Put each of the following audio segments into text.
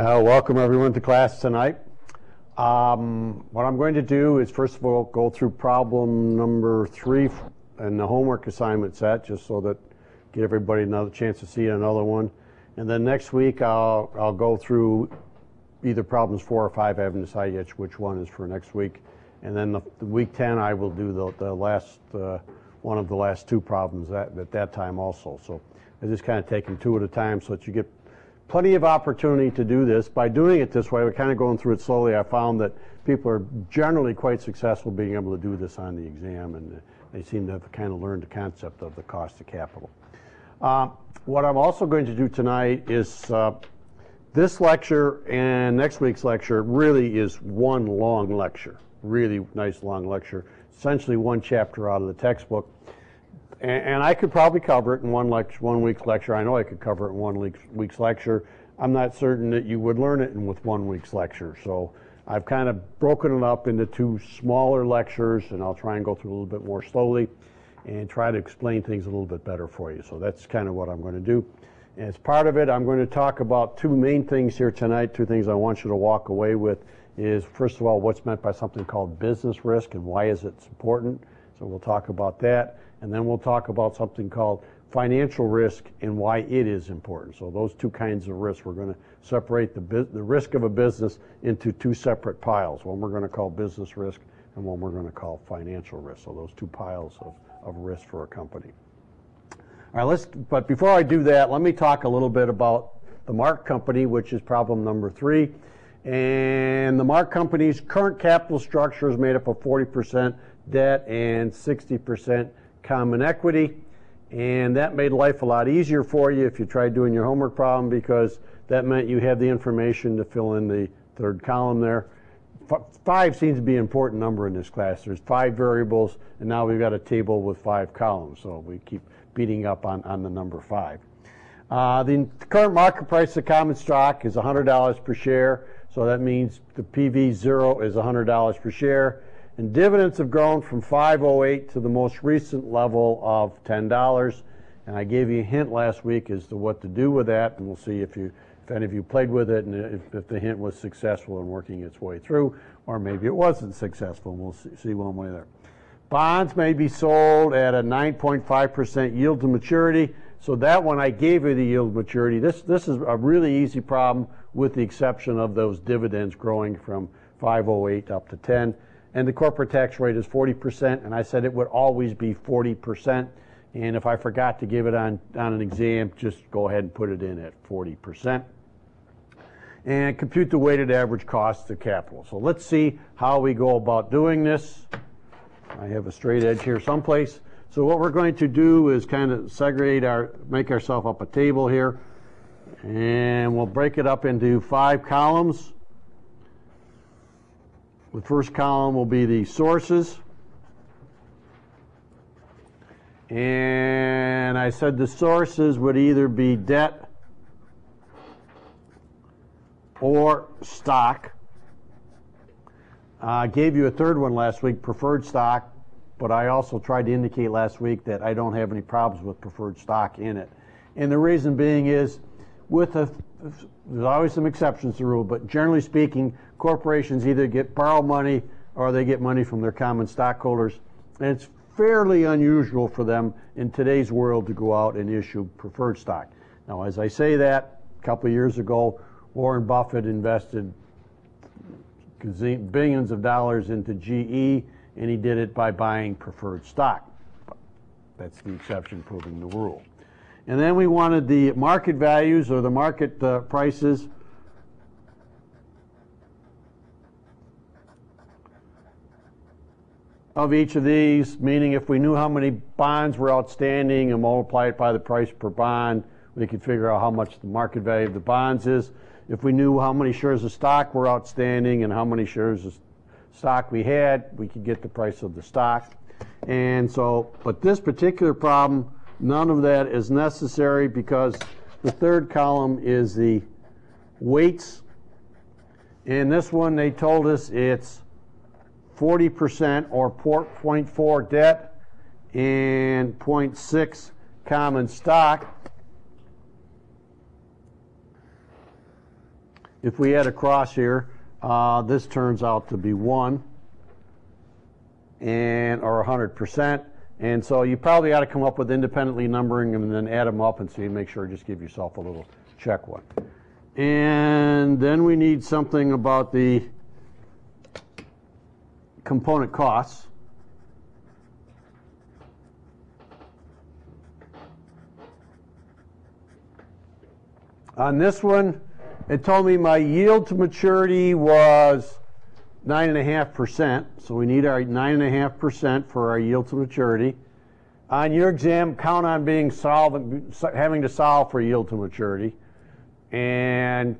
Welcome everyone to class tonight. What I'm going to do is first of all go through problem number 3 in the homework assignment set, just so that get everybody another chance to see another one. And then next week I'll go through either problems 4 or 5. I haven't decided yet which one is for next week. And then the week 10 I will do the last one of the last 2 problems at that time also. So I just kind of take them 2 at a time so that you get plenty of opportunity to do this. By doing it this way, we're kind of going through it slowly. I found that people are generally quite successful being able to do this on the exam, and they seem to have kind of learned the concept of the cost of capital. What I'm also going to do tonight is this lecture and next week's lecture really is one long lecture, really nice long lecture, essentially one chapter out of the textbook. And I could probably cover it in one week's lecture. I know I could cover it in 1 week's lecture. I'm not certain that you would learn it with 1 week's lecture. So I've kind of broken it up into 2 smaller lectures, and I'll try and go through a little bit more slowly and try to explain things a little bit better for you. So that's kind of what I'm going to do. As part of it, I'm going to talk about 2 main things here tonight, 2 things I want you to walk away with is, first of all, what's meant by something called business risk and why is it important. So we'll talk about that. And then we'll talk about something called financial risk and why it is important. So those 2 kinds of risks, we're going to separate the risk of a business into 2 separate piles. One we're going to call business risk and one we're going to call financial risk. So those 2 piles of risk for a company. All right, but before I do that, let me talk a little bit about the Mark Company, which is problem number 3. And the Mark Company's current capital structure is made up of 40% debt and 60% common equity, and that made life a lot easier for you if you tried doing your homework problem, because that meant you had the information to fill in the 3rd column there. 5 seems to be an important number in this class. There's 5 variables, and now we've got a table with 5 columns, so we keep beating up on the number 5. The current market price of common stock is $100 per share, so that means the PV0 is $100 per share. And dividends have grown from $5.08 to the most recent level of $10. And I gave you a hint last week as to what to do with that, and we'll see if any of you played with it and if the hint was successful in working its way through, or maybe it wasn't successful, and we'll see one way there. Bonds may be sold at a 9.5% yield to maturity. So that one I gave you the yield to maturity. This is a really easy problem with the exception of those dividends growing from 5.08 up to 10. And the corporate tax rate is 40%, and I said it would always be 40%. And if I forgot to give it on an exam, just go ahead and put it in at 40%. And compute the weighted average cost of capital. So let's see how we go about doing this. I have a straight edge here someplace. So what we're going to do is kind of make ourselves up a table here. And we'll break it up into 5 columns. The first column will be the sources. And I said the sources would either be debt or stock. I gave you a 3rd one last week, preferred stock, but I also tried to indicate last week that I don't have any problems with preferred stock in it. And the reason being is, there's always some exceptions to the rule, but generally speaking, corporations either borrow money or they get money from their common stockholders, and it's fairly unusual for them in today's world to go out and issue preferred stock. Now, as I say that, a couple of years ago, Warren Buffett invested billions of dollars into GE, and he did it by buying preferred stock. That's the exception proving the rule. And then we wanted the market values or the market prices of each of these, meaning if we knew how many bonds were outstanding and multiply it by the price per bond, we could figure out how much the market value of the bonds is. If we knew how many shares of stock were outstanding and how many shares of stock we had, we could get the price of the stock. And so, but this particular problem, none of that is necessary because the 3rd column is the weights. In this one, they told us it's 40% or 0.4 debt and 0.6 common stock. if we add across here, this turns out to be 1 or 100%. And so you probably ought to come up with independently numbering them and then add them up and see, make sure, just give yourself a little check one. And then we need something about the component costs. On this one, it told me my yield to maturity was 9.5%, so we need our 9.5% for our yield to maturity. On your exam, count on having to solve for yield to maturity, and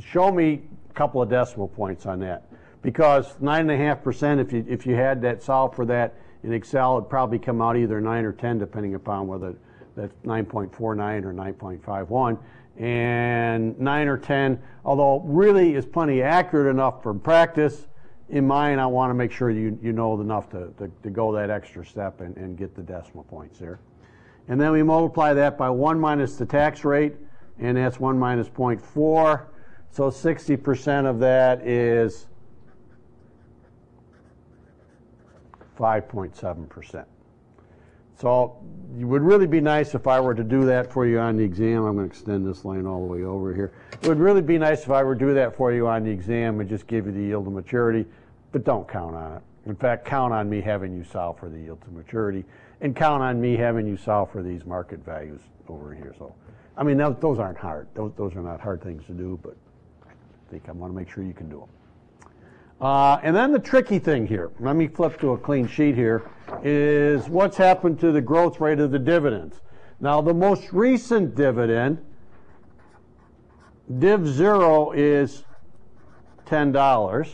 show me a couple of decimal points on that. Because 9.5%, if you had that solve for that in Excel, it'd probably come out either 9 or 10, depending upon whether that's 9.49 or 9.51. And 9 or 10, although really is plenty accurate enough for practice, in mine I want to make sure you know enough to go that extra step and get the decimal points there. And then we multiply that by 1 minus the tax rate, and that's 1 minus 0.4. So 60% of that is 5.7%. So it would really be nice if I were to do that for you on the exam. I'm going to extend this line all the way over here. It would really be nice if I were to do that for you on the exam and just give you the yield to maturity, but don't count on it. In fact, count on me having you solve for the yield to maturity, and count on me having you solve for these market values over here. So, I mean, those aren't hard. Those are not hard things to do, but I think I want to make sure you can do them. And then the tricky thing here, let me flip to a clean sheet here, is what's happened to the growth rate of the dividends. Now, the most recent dividend, div 0, is $10,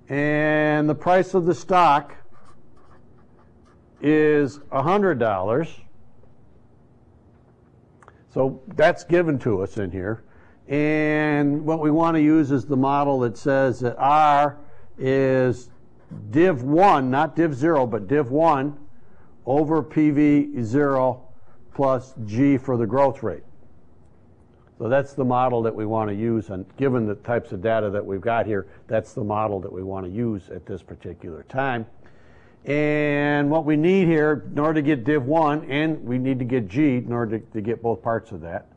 and the price of the stock is $100. So that's given to us in here. And what we want to use is the model that says that R is div 1, not div 0, but div 1 over PV 0 plus G for the growth rate. So that's the model that we want to use, and given the types of data that we've got here, that's the model that we want to use at this particular time. And what we need here, in order to get div 1, and we need to get G in order to get both parts of that.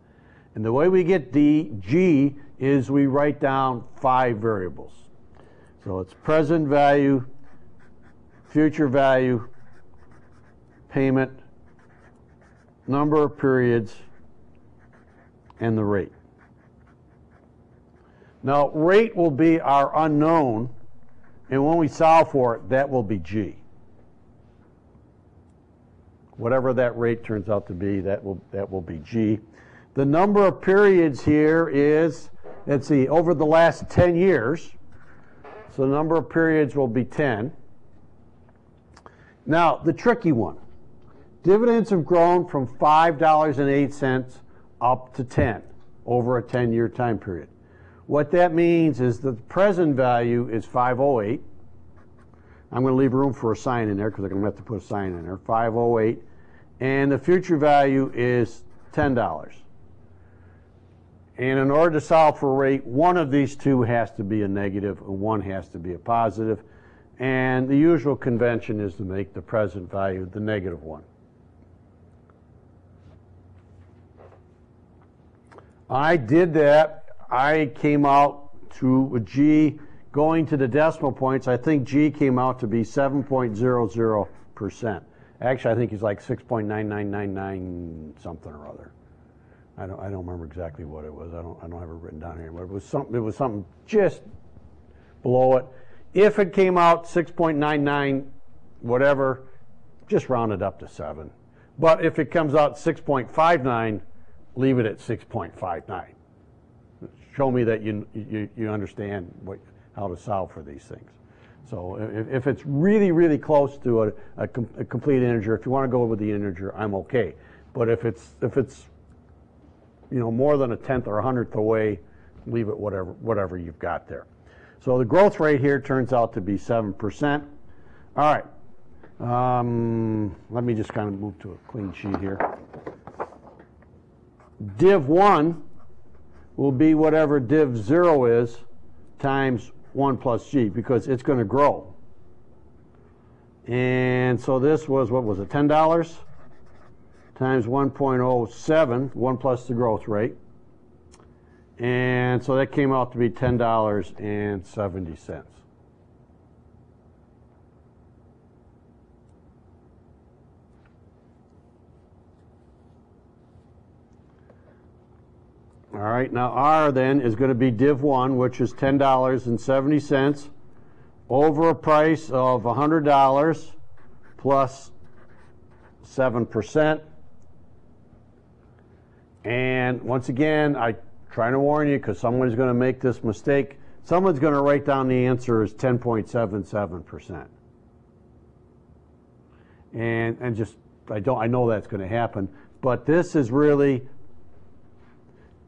And the way we get G is we write down 5 variables. So it's present value, future value, payment, number of periods, and the rate. Now, rate will be our unknown, and when we solve for it, that will be G. Whatever that rate turns out to be, that will be G. The number of periods here is, let's see, over the last 10 years. So the number of periods will be 10. Now, the tricky one. Dividends have grown from $5.08 up to 10 over a 10-year time period. What that means is the present value is 508. I'm going to leave room for a sign in there because I'm going to have to put a sign in there. 508. And the future value is $10. And in order to solve for rate, one of these two has to be a negative and one has to be a positive. And the usual convention is to make the present value the negative one. I did that. I came out to a G going to the decimal points. I think G came out to be 7.00%. Actually, I think it's like 6.9999 something or other. I don't remember exactly what it was. I don't have it written down here, but it was something just below it. If it came out 6.99 whatever, just round it up to 7. But if it comes out 6.59, leave it at 6.59. Show me that you understand how to solve for these things. So if it's really, really close to a complete integer, if you want to go with the integer, I'm okay. But if it's more than a tenth or a hundredth away, leave it whatever you've got there. So the growth rate here turns out to be 7%. All right. Let me just kind of move to a clean sheet here. Div 1 will be whatever div 0 is times 1 plus g, because it's going to grow. And so this was, what was it, $10 times 1.07, 1 plus the growth rate. And so that came out to be $10.70. All right, now R then is going to be div 1, which is $10.70 over a price of $100 plus 7%. And once again, I trying to warn you because someone's going to make this mistake. Someone's going to write down the answer as 10.77%. And just I know that's going to happen, but this is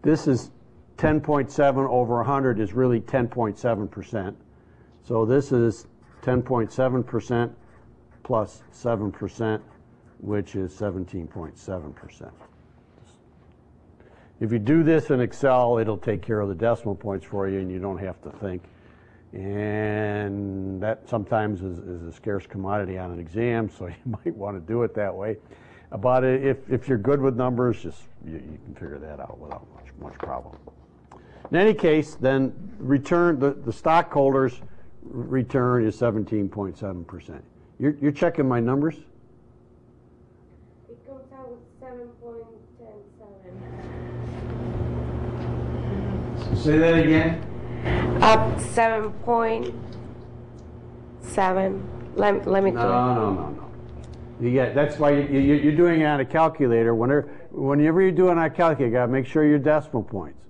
10.7 over 100 is really 10.7%. So this is 10.7% plus 7%, which is 17.7%. If you do this in Excel, it'll take care of the decimal points for you and you don't have to think. And that sometimes is a scarce commodity on an exam, so you might want to do it that way. But if you're good with numbers, just you can figure that out without much problem. In any case, then return the stockholders' return is 17.7%. You're checking my numbers? It comes out with 7.107. Say that again. Up 7.7. Let me do it. No. Yeah, that's why you're doing it on a calculator. Whenever you're doing it on a calculator, you got to make sure your decimal points.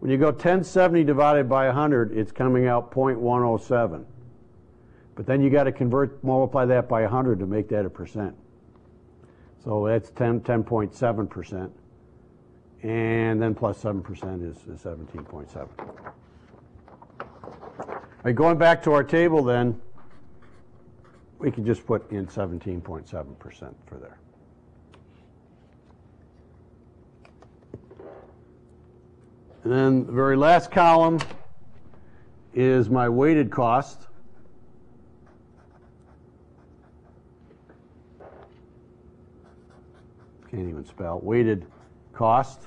When you go 1070 divided by 100, it's coming out 0.107. But then you got to multiply that by 100 to make that a percent. So that's 10.7%. And then plus 7% is 17.7. All right, going back to our table then, we can just put in 17.7% for there. And then the very last column is my weighted cost. Can't even spell. Weighted cost.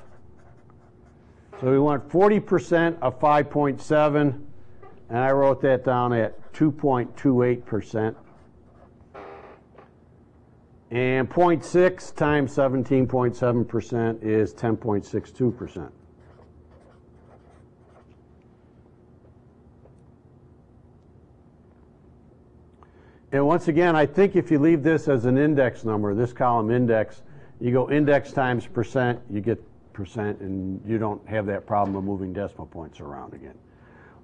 So we want 40% of 5.7, and I wrote that down at 2.28%. And 0.6 times 17.7% is 10.62%. And once again, I think if you leave this as an index number, this column index, you go index times percent, you get percent, and you don't have that problem of moving decimal points around again.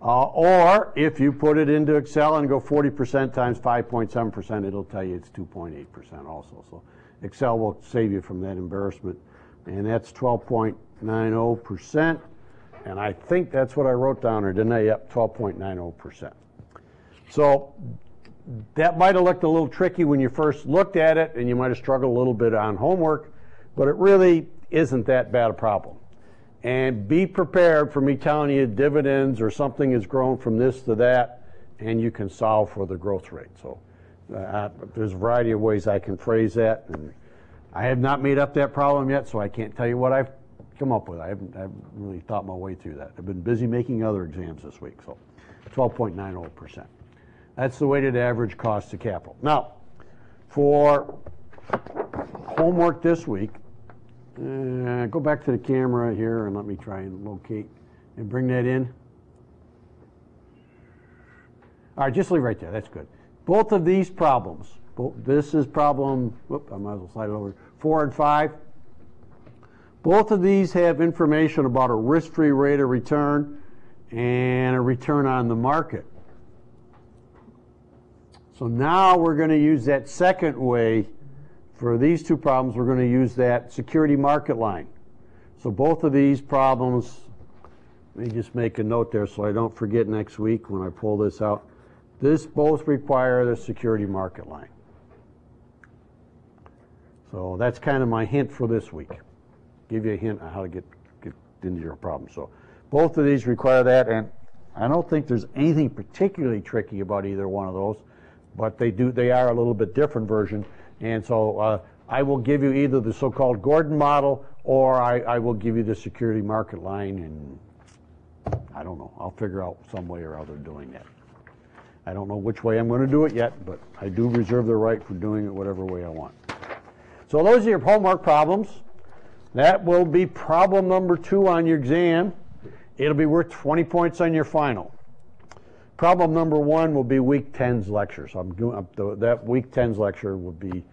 Or if you put it into Excel and go 40% times 5.7%, it'll tell you it's 2.8% also. So Excel will save you from that embarrassment. And that's 12.90%. And I think that's what I wrote down, or didn't I? Yep, 12.90%. So that might have looked a little tricky when you first looked at it, and you might have struggled a little bit on homework, but it really isn't that bad a problem. And be prepared for me telling you dividends or something has grown from this to that, and you can solve for the growth rate. So there's a variety of ways I can phrase that. And I have not made up that problem yet, so I can't tell you what I've come up with. I haven't really thought my way through that. I've been busy making other exams this week. So 12.90%. That's the weighted average cost of capital. Now, for homework this week, go back to the camera here and let me try and locate and bring that in. All right, just leave right there. That's good. Both of these problems, this is problem, I might as well slide it over, 4 and 5. Both of these have information about a risk-free rate of return and a return on the market. So now we're going to use that second way. For these two problems, we're going to use that security market line. So both of these problems, let me just make a note there so I don't forget next week when I pull this out. This both require the security market line. So that's kind of my hint for this week. Give you a hint on how to get into your problem. So both of these require that, and I don't think there's anything particularly tricky about either one of those, but they are a little bit different version. And so I will give you either the so-called Gordon model, or I will give you the security market line, and I don't know. I'll figure out some way or other doing that. I don't know which way I'm going to do it yet, but I do reserve the right for doing it whatever way I want. So those are your homework problems. That will be problem number 2 on your exam. It'll be worth 20 points on your final. Problem number 1 will be week 10's lecture. So that week 10's lecture will be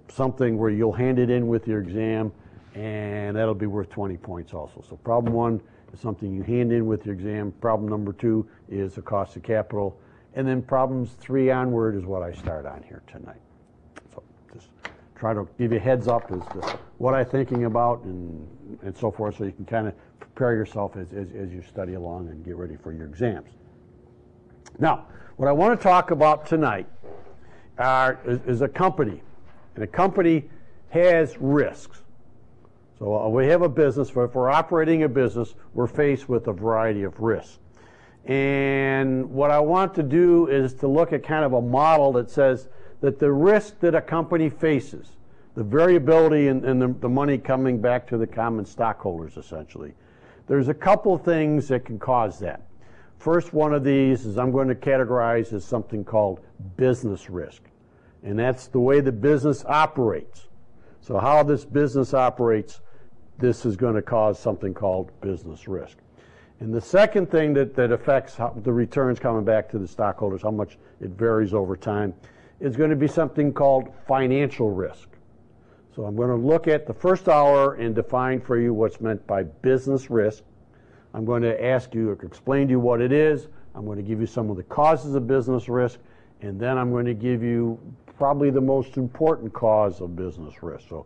something where you'll hand it in with your exam, and that'll be worth 20 points also. So problem 1 is something you hand in with your exam. Problem number 2 is the cost of capital. And then problems 3 onward is what I start on here tonight. So just try to give you a heads up as to what I'm thinking about and so forth, so you can kind of prepare yourself as you study along and get ready for your exams. Now, what I want to talk about tonight is a company. And a company has risks. So we have a business. If we're operating a business, we're faced with a variety of risks. And what I want to do is to look at kind of a model that says that the risk that a company faces, the variability in the money coming back to the common stockholders, essentially, there's a couple things that can cause that. First one of these is I'm going to categorize as something called business risk. And that's the way the business operates. So how this business operates, this is going to cause something called business risk. And the second thing that affects the returns coming back to the stockholders, how much it varies over time, is going to be something called financial risk. So I'm going to look at the first hour and define for you what's meant by business risk. I'm going to ask you, or explain to you what it is. I'm going to give you some of the causes of business risk, and then I'm going to give you probably the most important cause of business risk. So,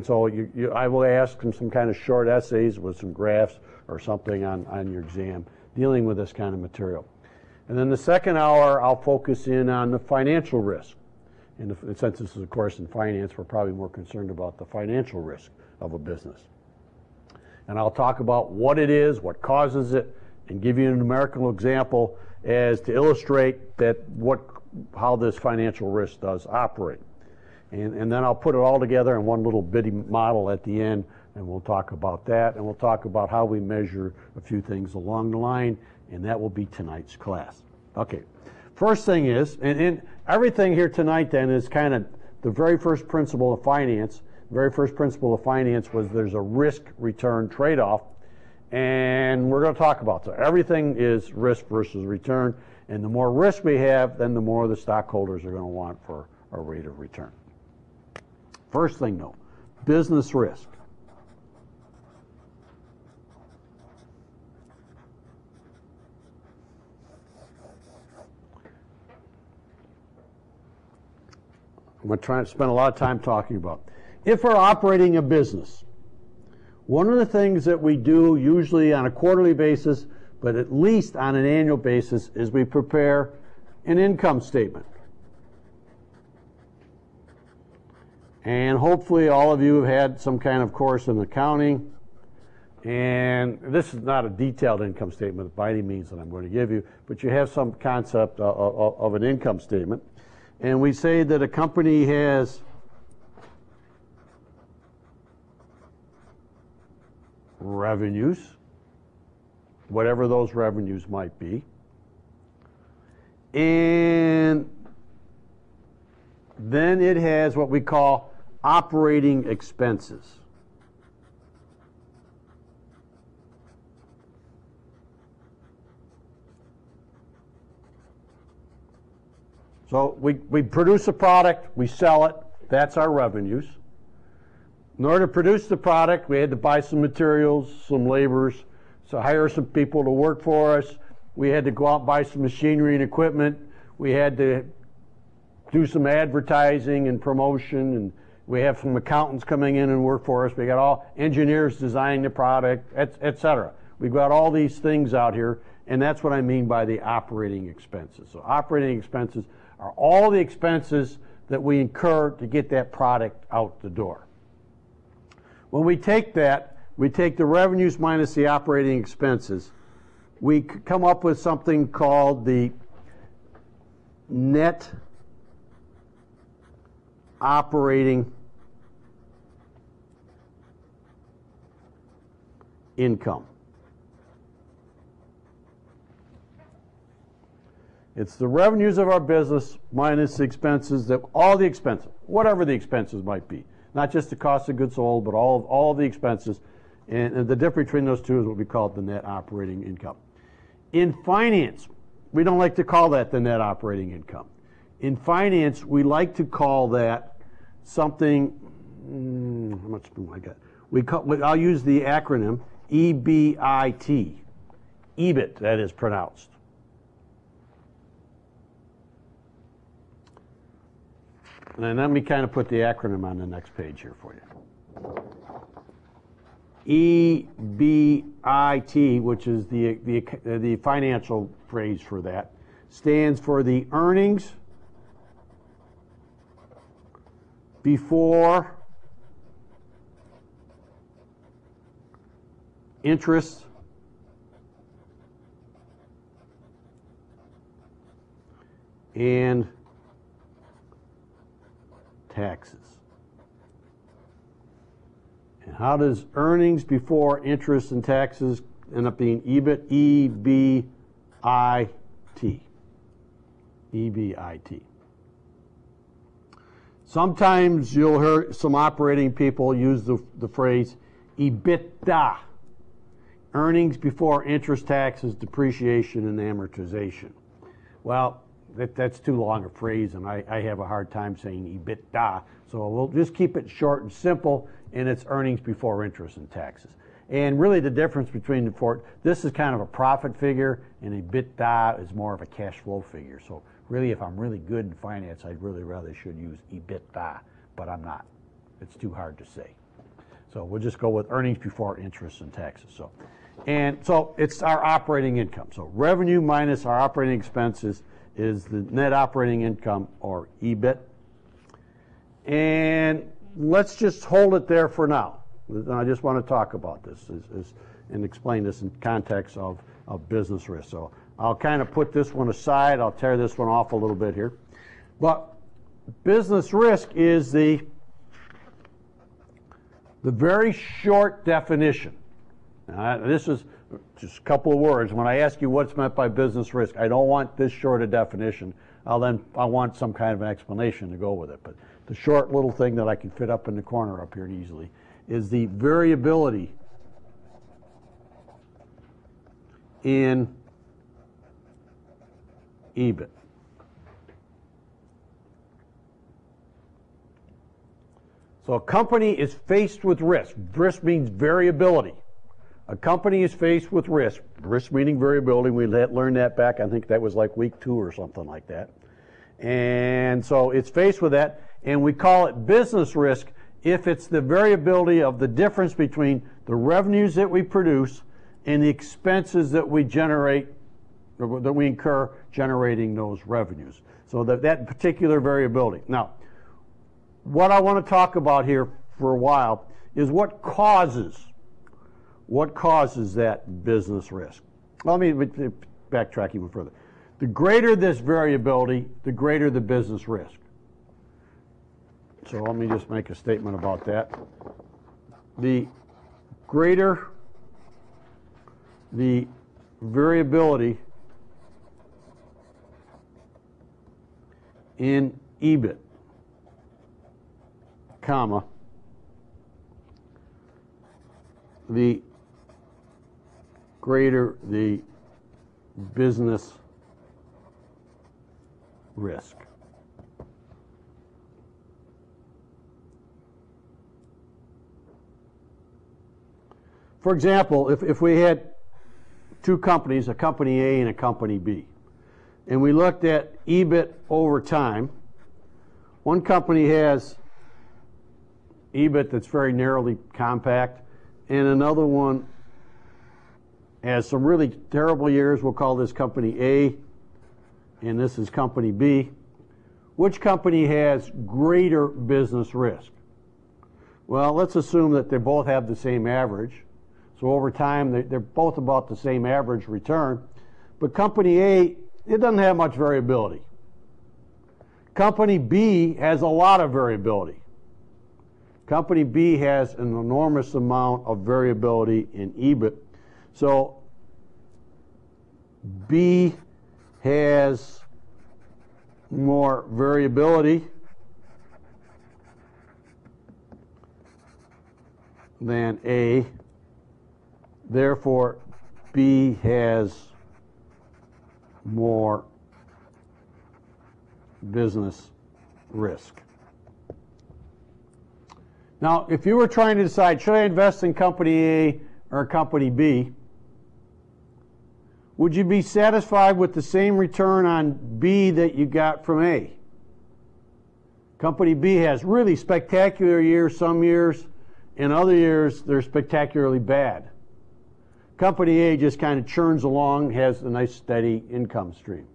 so I will ask some kind of short essays with some graphs or something on your exam dealing with this kind of material. And then the second hour, I'll focus in on the financial risk. And since this is a course in finance, we're probably more concerned about the financial risk of a business. And I'll talk about what it is, what causes it, and give you a numerical example as to illustrate how this financial risk does operate. And then I'll put it all together in one little bitty model at the end, and we'll talk about that, and we'll talk about how we measure a few things along the line, and that will be tonight's class. Okay, first thing is, and everything here tonight then is kind of the very first principle of finance. The very first principle of finance was there's a risk-return trade-off, and we're going to talk about that. Everything is risk versus return, and the more risk we have, then the more the stockholders are going to want for a rate of return. First thing though, business risk. I'm going to try to spend a lot of time talking about. If we're operating a business, one of the things that we do usually on a quarterly basis, but at least on an annual basis, is we prepare an income statement. And hopefully all of you have had some kind of course in accounting. And this is not a detailed income statement by any means that I'm going to give you, but you have some concept of an income statement. And we say that a company has revenues, whatever those revenues might be, and then it has what we call operating expenses. So we produce a product, we sell it, that's our revenues. In order to produce the product, we had to buy some materials, some laborers, so hire some people to work for us. We had to go out and buy some machinery and equipment. We had to do some advertising and promotion, and we have some accountants coming in and work for us. We got all engineers designing the product, et cetera. We've got all these things out here, and that's what I mean by the operating expenses. So operating expenses are all the expenses that we incur to get that product out the door. When we take that, we take the revenues minus the operating expenses. We come up with something called the net operating income. It's the revenues of our business minus the expenses, all the expenses, whatever the expenses might be. Not just the cost of goods sold, but all of the expenses. And the difference between those two is what we call the net operating income. In finance, we don't like to call that the net operating income. In finance, we like to call that something, how much do I got? I'll use the acronym EBIT. EBIT, that is pronounced. And let me kind of put the acronym on the next page here for you. EBIT, which is the financial phrase for that, stands for the earnings before interest and taxes. And how does earnings before interest and taxes end up being EBIT? EBIT. EBIT. Sometimes you'll hear some operating people use the phrase EBITDA. Earnings before interest, taxes, depreciation, and amortization. Well, that's too long a phrase, and I have a hard time saying EBITDA. So we'll just keep it short and simple, and it's earnings before interest and taxes. And really the difference between this is kind of a profit figure, and EBITDA is more of a cash flow figure. So really, if I'm really good in finance, I'd really rather should use EBITDA, but I'm not. It's too hard to say. So we'll just go with earnings before interest and taxes. So it's our operating income. So revenue minus our operating expenses is the net operating income, or EBIT. And let's just hold it there for now. I just want to talk about this and explain this in context of business risk. So I'll kind of put this one aside. I'll tear this one off a little bit here. But business risk is the very short definition. This is just a couple of words. When I ask you what's meant by business risk, I don't want this short a definition. I want some kind of an explanation to go with it. But the short little thing that I can fit up in the corner up here easily is the variability in EBIT. So a company is faced with risk. Risk means variability. A company is faced with risk. Risk meaning variability. We learned that back, I think that was like week 2 or something like that. And so it's faced with that, and we call it business risk if it's the variability of the difference between the revenues that we produce and the expenses that we generate, or that we incur generating those revenues. So that particular variability. Now, what I want to talk about here for a while is what causes that business risk. Let me backtrack even further. The greater this variability, the greater the business risk. So let me just make a statement about that. The greater the variability in EBIT, comma, the greater the business risk. For example, if we had two companies, a company A and a company B, and we looked at EBIT over time, one company has EBIT that's very narrowly compact, and another one has some really terrible years. We'll call this company A, and this is company B. Which company has greater business risk? Well, let's assume that they both have the same average. So over time, they're both about the same average return. But company A, it doesn't have much variability. Company B has a lot of variability. Company B has an enormous amount of variability in EBIT. So B has more variability than A. Therefore, B has more business risk. Now, if you were trying to decide, should I invest in company A or company B, would you be satisfied with the same return on B that you got from A? Company B has really spectacular years some years, and other years they're spectacularly bad. Company A just kind of churns along, has a nice steady income stream.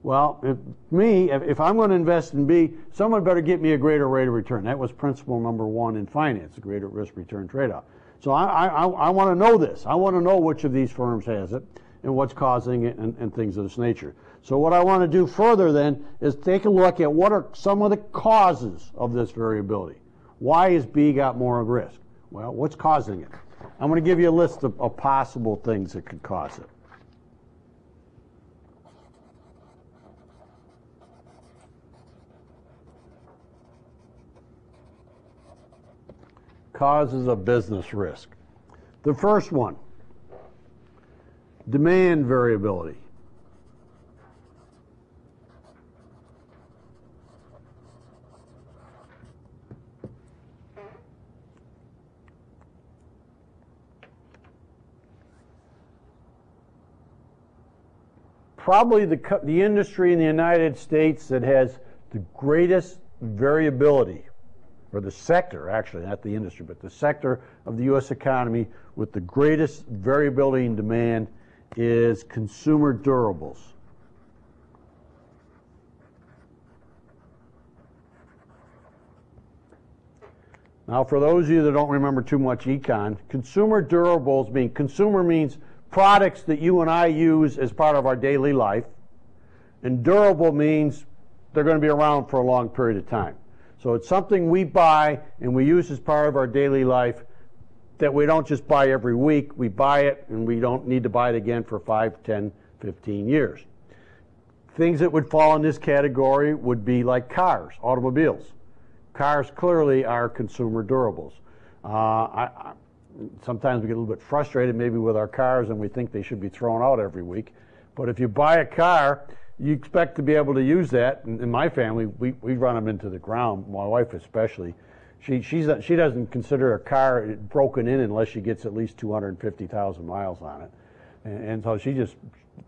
Well, if I'm going to invest in B, someone better get me a greater rate of return. That was principle number one in finance, a greater risk-return trade-off. So I want to know this. I want to know which of these firms has it and what's causing it and things of this nature. So what I want to do further then is take a look at what are some of the causes of this variability. Why has B got more risk? Well, what's causing it? I'm going to give you a list of possible things that could cause it. Causes of business risk. The first one, demand variability. Probably the industry in the United States that has the greatest variability, or the sector, actually, not the industry, but the sector of the U.S. economy with the greatest variability in demand is consumer durables. Now, for those of you that don't remember too much econ, consumer durables means products that you and I use as part of our daily life, and durable means they're going to be around for a long period of time. So it's something we buy and we use as part of our daily life that we don't just buy every week. We buy it and we don't need to buy it again for 5, 10, 15 years. Things that would fall in this category would be like cars, automobiles. Cars clearly are consumer durables. Sometimes we get a little bit frustrated maybe with our cars and we think they should be thrown out every week. But if you buy a car, you expect to be able to use that. In my family, we run them into the ground, my wife especially. She doesn't consider a car broken in unless she gets at least 250,000 miles on it. And so she just,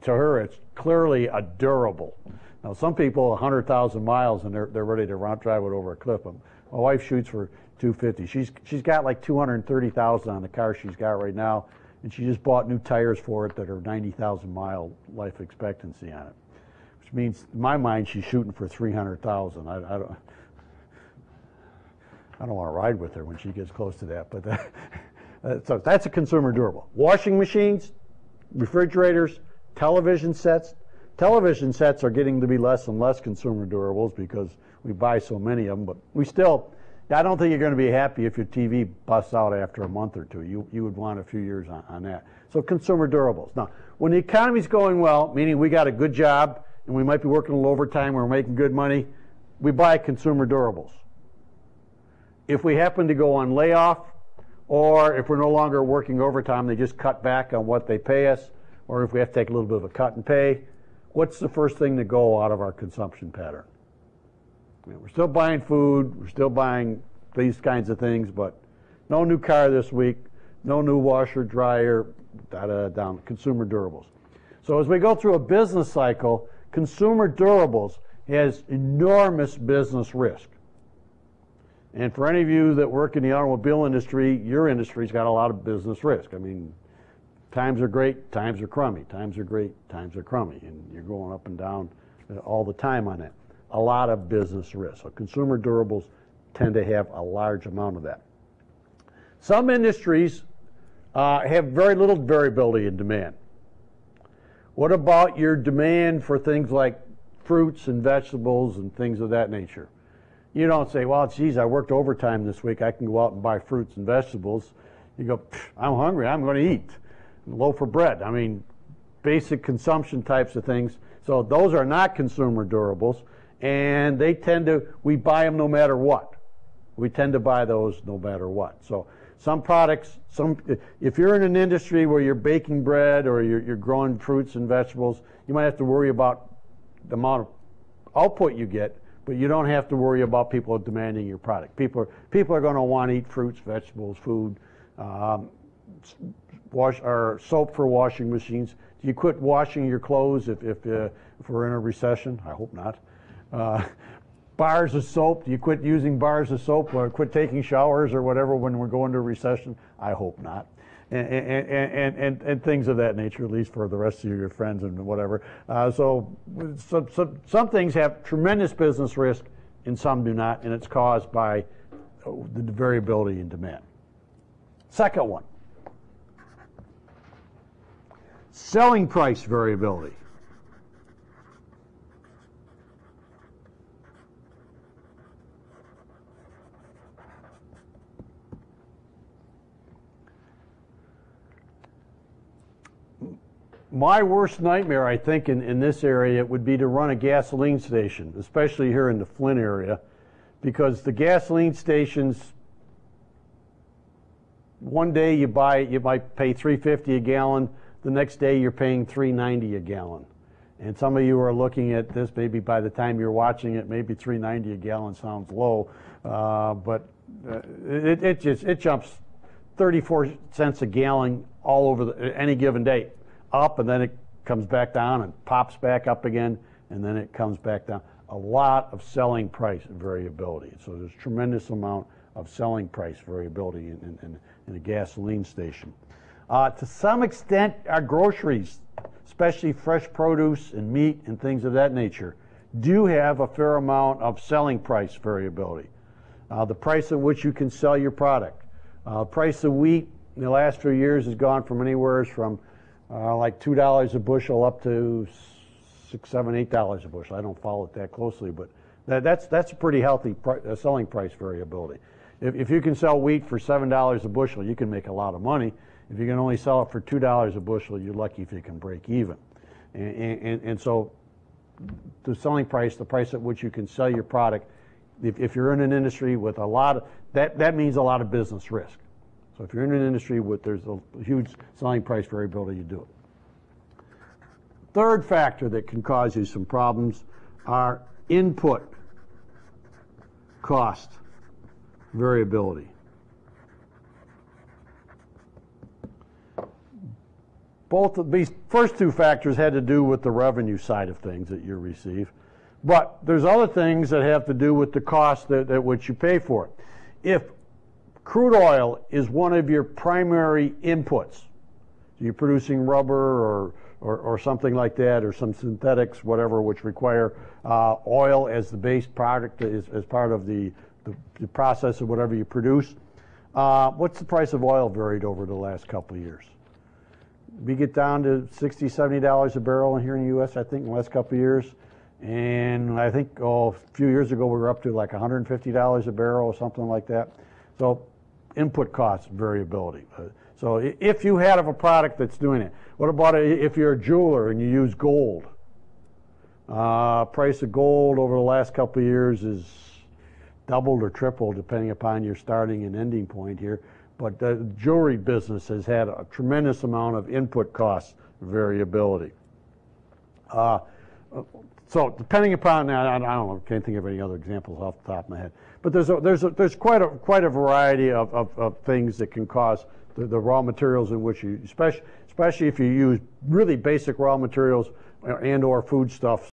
to her, it's clearly a durable. Now, some people, 100,000 miles and they're ready to drive it over a cliff. My wife shoots for 250. She's got like 230,000 on the car she's got right now, and she just bought new tires for it that are 90,000 mile life expectancy on it, which means in my mind she's shooting for 300,000. I don't want to ride with her when she gets close to that, but so that's a consumer durable. Washing machines, refrigerators, television sets. Television sets are getting to be less and less consumer durables because we buy so many of them, but we still, I don't think you're going to be happy if your TV busts out after a month or two. You would want a few years on that. So consumer durables. Now, when the economy's going well, meaning we got a good job and we might be working a little overtime, we're making good money, we buy consumer durables. If we happen to go on layoff, or if we're no longer working overtime, they just cut back on what they pay us, or if we have to take a little bit of a cut in pay, what's the first thing to go out of our consumption pattern? We're still buying food, we're still buying these kinds of things, but no new car this week, no new washer, dryer, down, consumer durables. So as we go through a business cycle, consumer durables has enormous business risk. And for any of you that work in the automobile industry, your industry's got a lot of business risk. I mean, times are great, times are crummy, times are great, times are crummy, and you're going up and down all the time on that. A lot of business risk. So consumer durables tend to have a large amount of that. Some industries have very little variability in demand. What about your demand for things like fruits and vegetables and things of that nature? You don't say, well, geez, I worked overtime this week. I can go out and buy fruits and vegetables. You go, I'm hungry. I'm going to eat a loaf of bread. I mean, basic consumption types of things. So those are not consumer durables, and they tend to, we buy them no matter what. We tend to buy those no matter what. So some products, if you're in an industry where you're baking bread or you're growing fruits and vegetables, you might have to worry about the amount of output you get, but you don't have to worry about people demanding your product. People are going to want to eat fruits, vegetables, food, or soap for washing machines. Do you quit washing your clothes if we're in a recession? I hope not. Bars of soap. Do you quit using bars of soap or quit taking showers or whatever when we're going to a recession? I hope not. And things of that nature, at least for the rest of your friends and whatever. So some things have tremendous business risk and some do not, and it's caused by the variability in demand. Second one, selling price variability. My worst nightmare, I think, in this area would be to run a gasoline station, especially here in the Flint area, because the gasoline stations, one day you might pay $3.50 a gallon, the next day you're paying $3.90 a gallon. And some of you are looking at this, maybe by the time you're watching it, maybe $3.90 a gallon sounds low, but it jumps 34 cents a gallon all over any given day. Up, and then it comes back down and pops back up again, and then it comes back down. A lot of selling price variability. So there's a tremendous amount of selling price variability in a gasoline station. To some extent, our groceries, especially fresh produce and meat and things of that nature, do have a fair amount of selling price variability. The price at which you can sell your product. Price of wheat in the last few years has gone from anywhere from like $2 a bushel up to $6, $7, $8 a bushel. I don't follow it that closely, but that's a pretty healthy selling price variability. If you can sell wheat for $7 a bushel, you can make a lot of money. If you can only sell it for $2 a bushel, you're lucky if you can break even. And so the selling price, the price at which you can sell your product, if you're in an industry with a lot of, that means a lot of business risk. So if you're in an industry with there's a huge selling price variability, you do it. Third factor that can cause you some problems are input cost variability. Both of these first two factors had to do with the revenue side of things that you receive, but there's other things that have to do with the cost at which you pay for it. If crude oil is one of your primary inputs, so you're producing rubber or something like that, or some synthetics, whatever, which require oil as the base product, as part of the process of whatever you produce. What's the price of oil varied over the last couple of years? We get down to $60, $70 a barrel here in the U.S., I think, in the last couple of years. And I think a few years ago we were up to like $150 a barrel or something like that. So input cost variability. So if you have a product that's doing it, what about if you're a jeweler and you use gold? Price of gold over the last couple of years is doubled or tripled depending upon your starting and ending point here. But the jewelry business has had a tremendous amount of input cost variability. So depending upon that, I don't know, can't think of any other examples off the top of my head. But there's quite a variety of things that can cause the raw materials in which you, especially if you use really basic raw materials and or foodstuffs